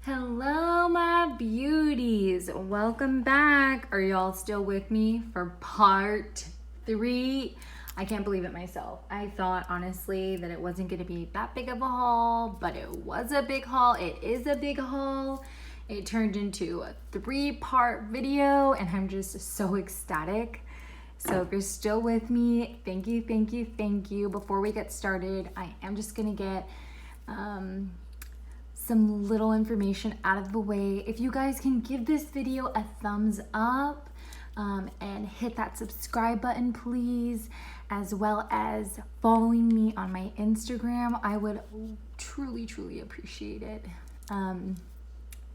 Hello, my beauties. Welcome back. Are y'all still with me for part 3? I can't believe it myself. I thought honestly that it wasn't going to be that big of a haul, but it was a big haul. It is a big haul. It turned into a 3-part video and I'm just so ecstatic. So if you're still with me, thank you, thank you, thank you. Before we get started, I am just going to get some little information out of the way. If you guys can give this video a thumbs up and hit that subscribe button, please, as well as following me on my Instagram, I would truly, truly appreciate it.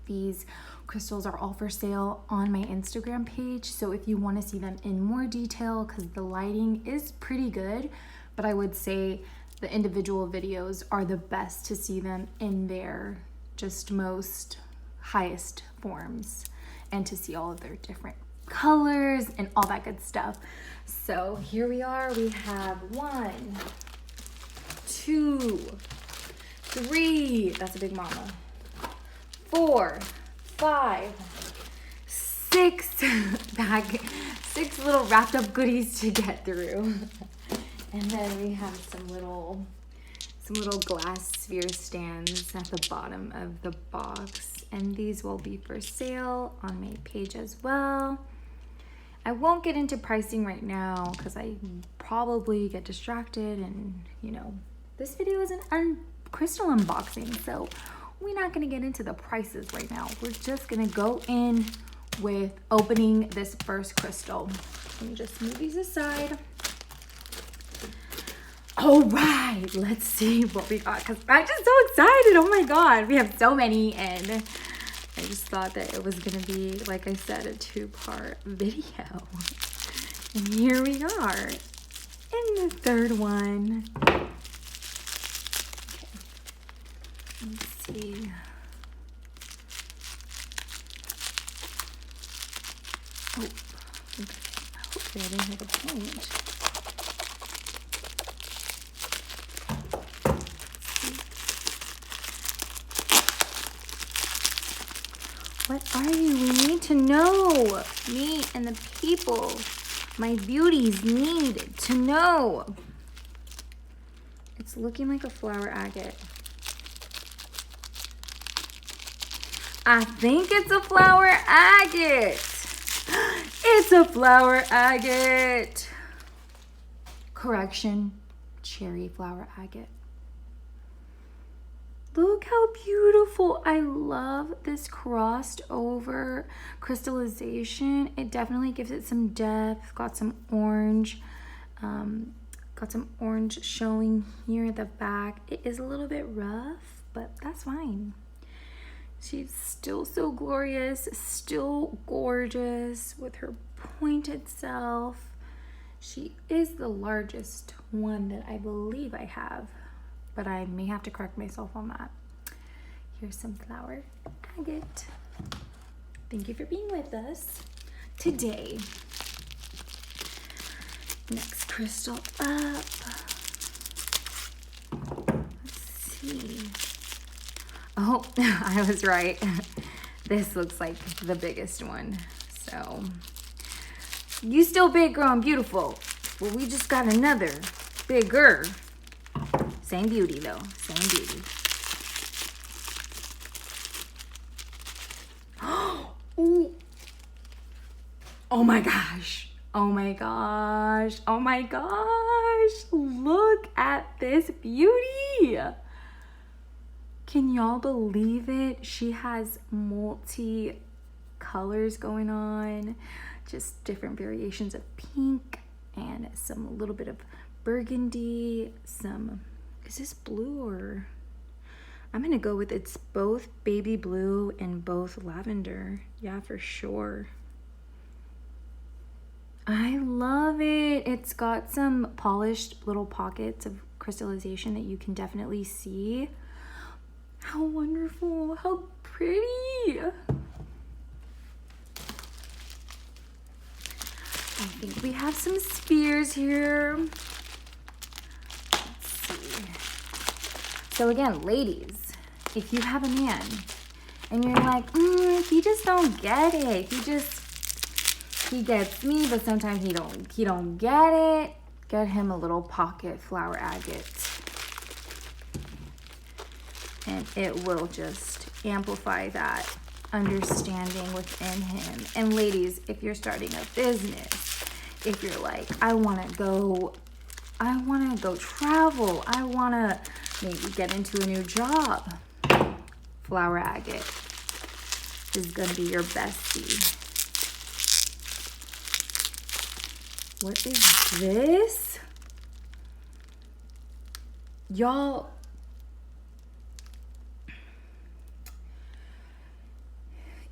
These crystals are all for sale on my Instagram page, so if you want to see them in more detail, because the lighting is pretty good, but I would say the individual videos are the best to see them in their just most highest forms and to see all of their different colors and all that good stuff. So here we are. We have 1, 2, 3. That's a big mama. 4, 5, 6 bag, 6 little wrapped up goodies to get through. And then we have some little glass sphere stands at the bottom of the box, and these will be for sale on my page as well. I won't get into pricing right now because I probably get distracted, and you know, this video is an crystal unboxing, so we're not going to get into the prices right now. We're just going to go in with opening this first crystal. Let me just move these aside. All right, let's see what we got, because I'm just so excited. Oh my God, we have so many, and I just thought that it was gonna be, like I said, a 2-part video. And here we are in the 3rd one. Okay, let's see. Oh, hopefully I didn't hit a point. What are you? We need to know. Me and the people, my beauties, need to know. It's looking like a flower agate. I think it's a flower agate. It's a flower agate. Correction, cherry flower agate. Look how beautiful. I love this crossed over crystallization. It definitely gives it some depth. Got some orange. Got some orange showing here at the back. It is a little bit rough, but that's fine. She's still so glorious, still gorgeous with her pointed self. She is the largest one that I believe I have, but I may have to correct myself on that. Here's some flower agate. Thank you for being with us today. Next crystal up. Let's see. Oh, I was right. This looks like the biggest one. So, you still big, girl, and beautiful. Well, we just got another bigger. Same beauty though, same beauty. Ooh. Oh my gosh, oh my gosh, oh my gosh. Look at this beauty. Can y'all believe it? She has multi colors going on, just different variations of pink and some little bit of burgundy, some, is this blue or? I'm gonna go with it's both baby blue and both lavender. Yeah, for sure. I love it. It's got some polished little pockets of crystallization that you can definitely see. How wonderful, how pretty. I think we have some spheres here. Let's see. So again, ladies, if you have a man and you're like, he just don't get it. He gets me, but sometimes he don't get it. Get him a little pocket flower agate. And it will just amplify that understanding within him. And ladies, if you're starting a business, if you're like, I wanna go travel, I wanna maybe get into a new job, flower agate is gonna be your bestie. What is this? Y'all,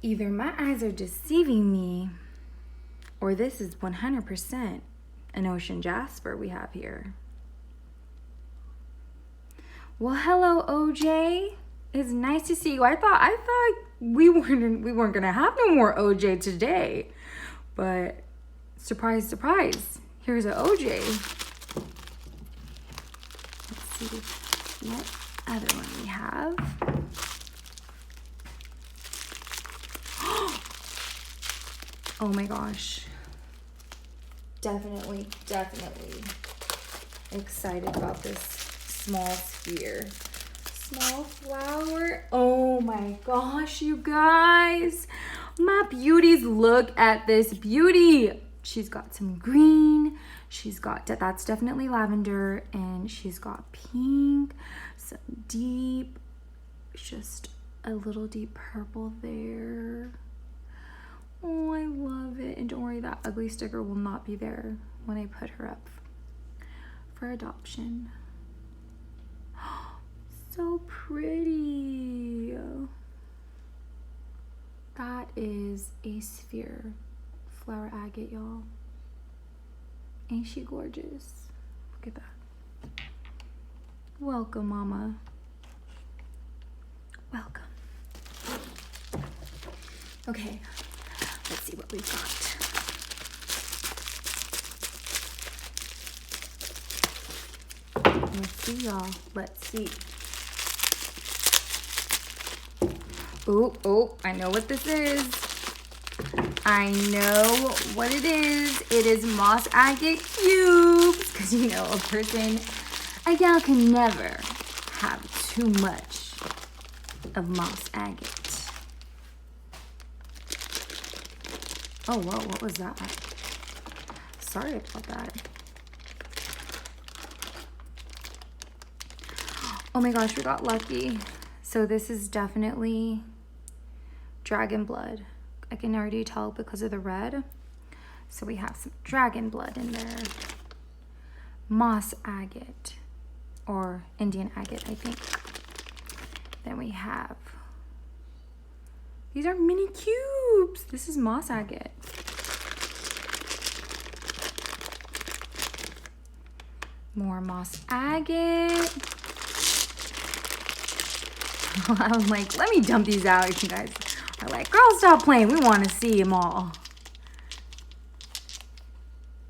either my eyes are deceiving me, or this is 100% an ocean jasper we have here. Well, hello, OJ. It's nice to see you. I thought we weren't gonna have no more OJ today, but surprise, surprise. Here's an OJ. Let's see what other one we have. Oh my gosh. Definitely excited about this small sphere. Small flower. Oh my gosh, you guys. My beauties, look at this beauty. She's got some green. She's got, that's definitely lavender. And she's got pink, some deep, just a little deep purple there. Oh, I love it. And don't worry, that ugly sticker will not be there when I put her up for adoption. So pretty. That is a sphere flower agate, y'all. Ain't she gorgeous? Look at that. Welcome, mama. Welcome. Okay, let's see what we've got. Let's see, y'all. Let's see. Oh, I know what this is. I know what it is. It is moss agate cubes. Because, you know, a gal can never have too much of moss agate. Oh, whoa, what was that? Sorry about that. Oh my gosh, we got lucky. So this is definitely dragon blood. I can already tell because of the red. So we have some dragon blood in there. Moss agate, or Indian agate, I think. Then we have, these are mini cubes. This is moss agate. More moss agate. I was like, let me dump these out. You guys are like, girl, stop playing. We want to see them all.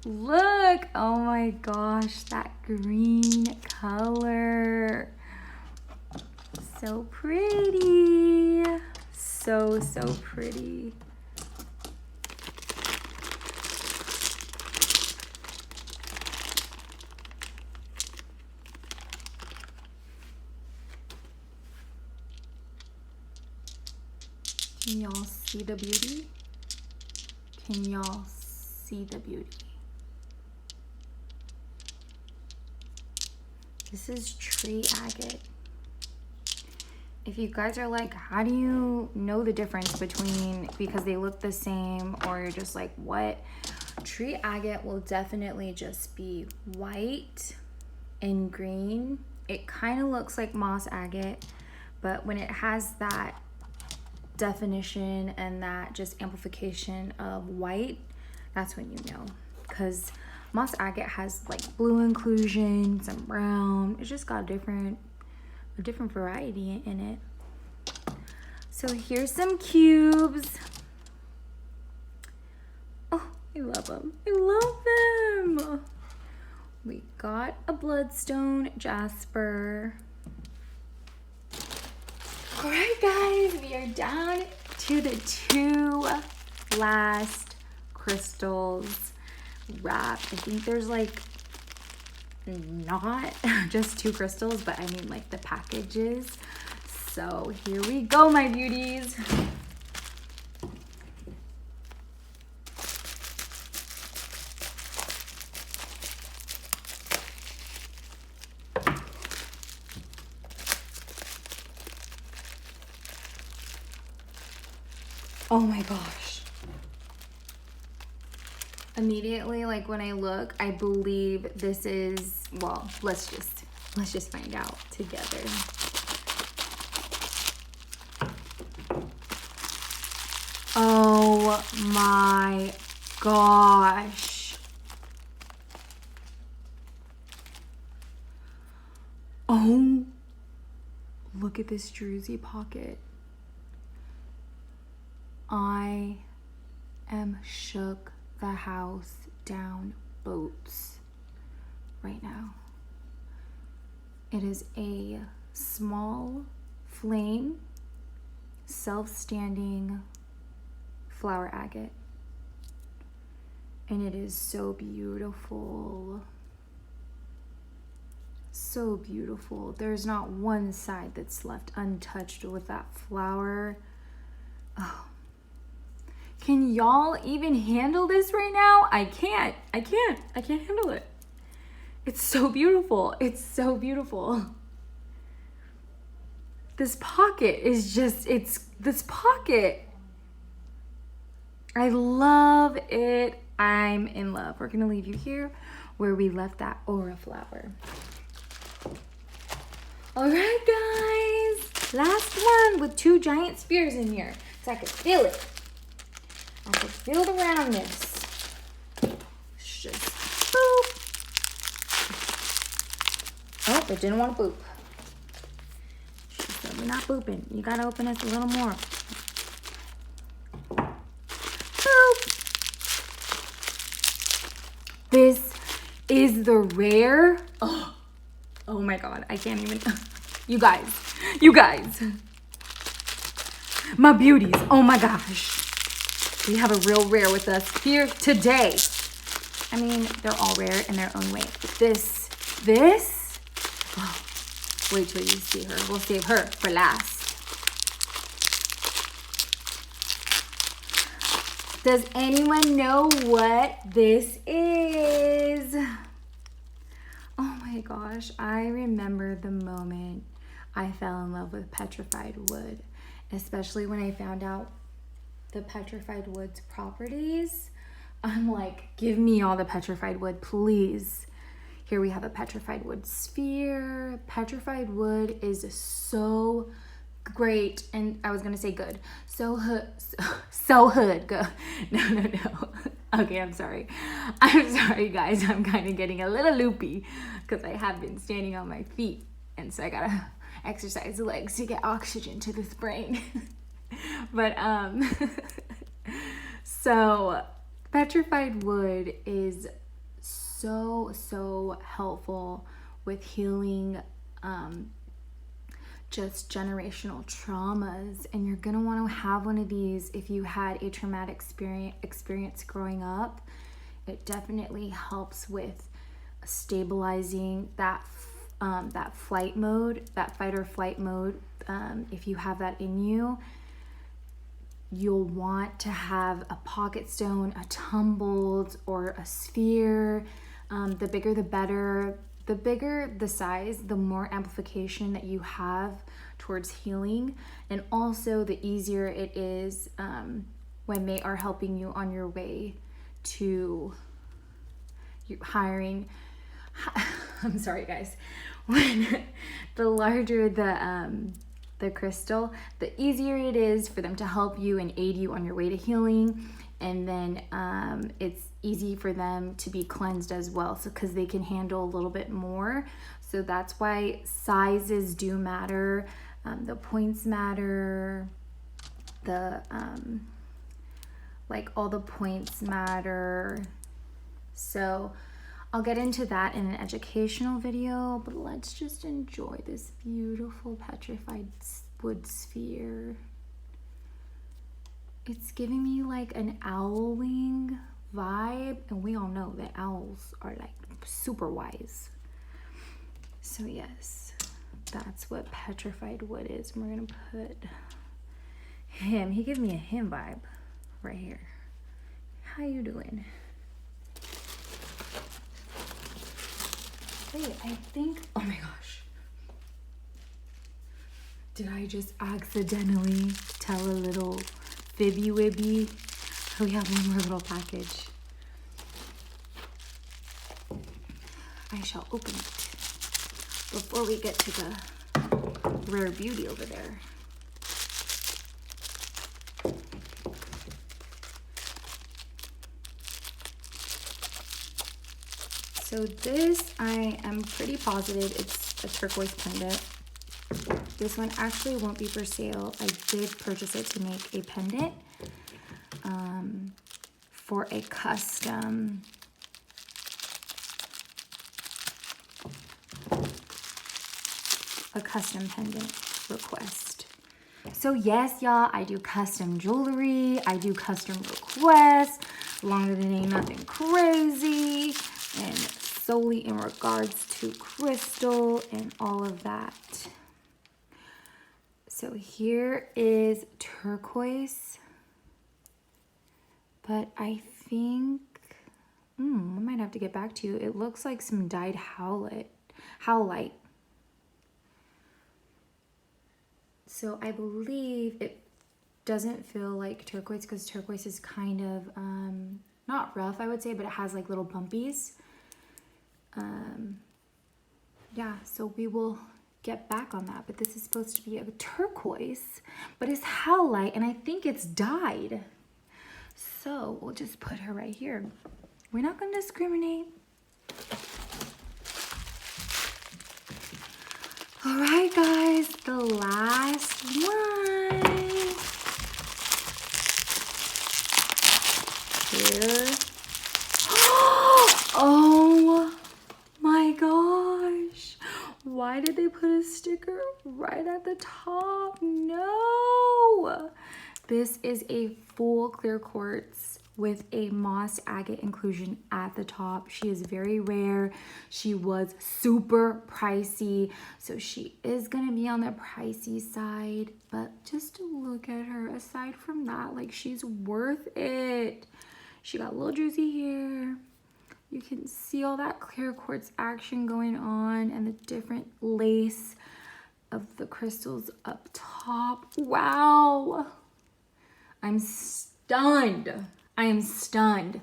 Look. Oh my gosh, that green color. So pretty. So pretty. Can y'all see the beauty? Can y'all see the beauty? This is tree agate. If you guys are like, how do you know the difference between, because they look the same, or you're just like, what? Tree agate will definitely just be white and green. It kind of looks like moss agate, but when it has that definition and that just amplification of white, that's when you know, because moss agate has like blue inclusion, some brown. It's just got a different variety in it. So here's some cubes. Oh, I love them. I love them. We got a bloodstone jasper. All right, guys, we are we're down to the 2 last crystals wrapped. I think there's like not just 2 crystals, but I mean like the packages. So here we go, my beauties. Oh my gosh. Immediately, like when I look, I believe this is, well, let's just find out together. Oh my gosh. Oh, look at this druzy pocket. I am shook the house down boats right now. It is a small flame, self-standing flower agate. And it is so beautiful. So beautiful. There's not one side that's left untouched with that flower. Oh. Can y'all even handle this right now? I can't handle it. It's so beautiful. It's so beautiful. This pocket is just, this pocket. I love it. I'm in love. We're gonna leave you here where we left that aura flower. All right, guys. Last one with 2 giant spears in here. So I could feel it. I can feel the roundness. It's just boop. Oh, it didn't want to boop. She said, we're not booping. You gotta open this a little more. Boop. This is the rare. Oh my God, I can't even. You guys. My beauties, oh my gosh. We have a real rare with us here today. I mean, they're all rare in their own way. But this, oh, wait till you see her. We'll save her for last. Does anyone know what this is? Oh my gosh, I remember the moment I fell in love with petrified wood, especially when I found out the petrified wood's properties. I'm like, give me all the petrified wood, please. Here we have a petrified wood sphere. Petrified wood is so great, and I was gonna say good. So hood, go. No. Okay, I'm sorry, guys. I'm kind of getting a little loopy because I have been standing on my feet, and so I gotta exercise the legs to get oxygen to this brain. But so petrified wood is so helpful with healing just generational traumas, and you're gonna want to have one of these if you had a traumatic experience growing up. It definitely helps with stabilizing that flight mode, that fight or flight mode. If you have that in you, you'll want to have a pocket stone, a tumbled, or a sphere. The bigger the better. The bigger the size, the more amplification that you have towards healing, and also the easier it is when they are helping you on your way to hiring. I'm sorry, guys. When the larger the crystal, the easier it is for them to help you and aid you on your way to healing. And then it's easy for them to be cleansed as well, so because they can handle a little bit more. So that's why sizes do matter. The points matter. The like all the points matter. So I'll get into that in an educational video, but let's just enjoy this beautiful petrified wood sphere. It's giving me like an owl wing vibe, and we all know that owls are like super wise. So yes, that's what petrified wood is. And we're gonna put him. He gave me a him vibe right here. How you doing? Wait, I think, oh my gosh. Did I just accidentally tell a little fibby wibby? We have one more little package. I shall open it before we get to the rare beauty over there. So this, I am pretty positive it's a turquoise pendant. This one actually won't be for sale. I did purchase it to make a pendant for a custom pendant request. So yes, y'all, I do custom jewelry. I do custom requests, as long as it ain't nothing crazy, and solely in regards to crystal and all of that. So here is turquoise, but I think, I might have to get back to you. It looks like some dyed howlite. So I believe it doesn't feel like turquoise, because turquoise is kind of, not rough, I would say, but it has like little bumpies. Yeah, so we will get back on that, but this is supposed to be a turquoise, but it's howlite, and I think it's dyed. So we'll just put her right here. We're not going to discriminate. All right, guys, the last one. Here. Oh my gosh. Why did they put a sticker right at the top? No. This is a full clear quartz with a moss agate inclusion at the top. She is very rare. She was super pricey, so she is gonna be on the pricey side, but just to look at her, aside from that, like, she's worth it. She got a little juicy here. You can see all that clear quartz action going on and the different lace of the crystals up top. Wow. I'm stunned. I am stunned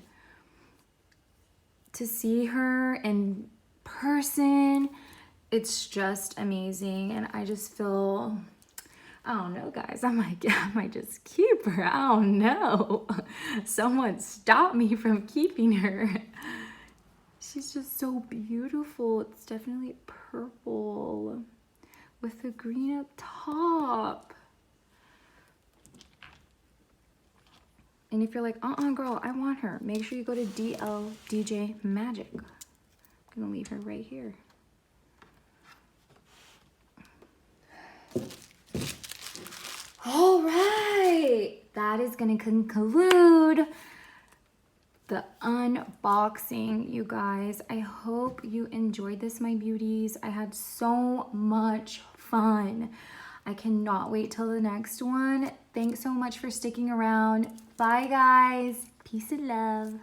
to see her in person. It's just amazing, and I just feel, I don't know, guys, I might just keep her. I don't know. Someone stop me from keeping her. She's just so beautiful. It's definitely purple with the green up top. And if you're like, girl, I want her, make sure you go to DJ Magic. I'm gonna leave her right here. All right, that is gonna conclude the unboxing, you guys. I hope you enjoyed this, my beauties. I had so much fun. I cannot wait till the next one. Thanks so much for sticking around. Bye, guys. Peace and love.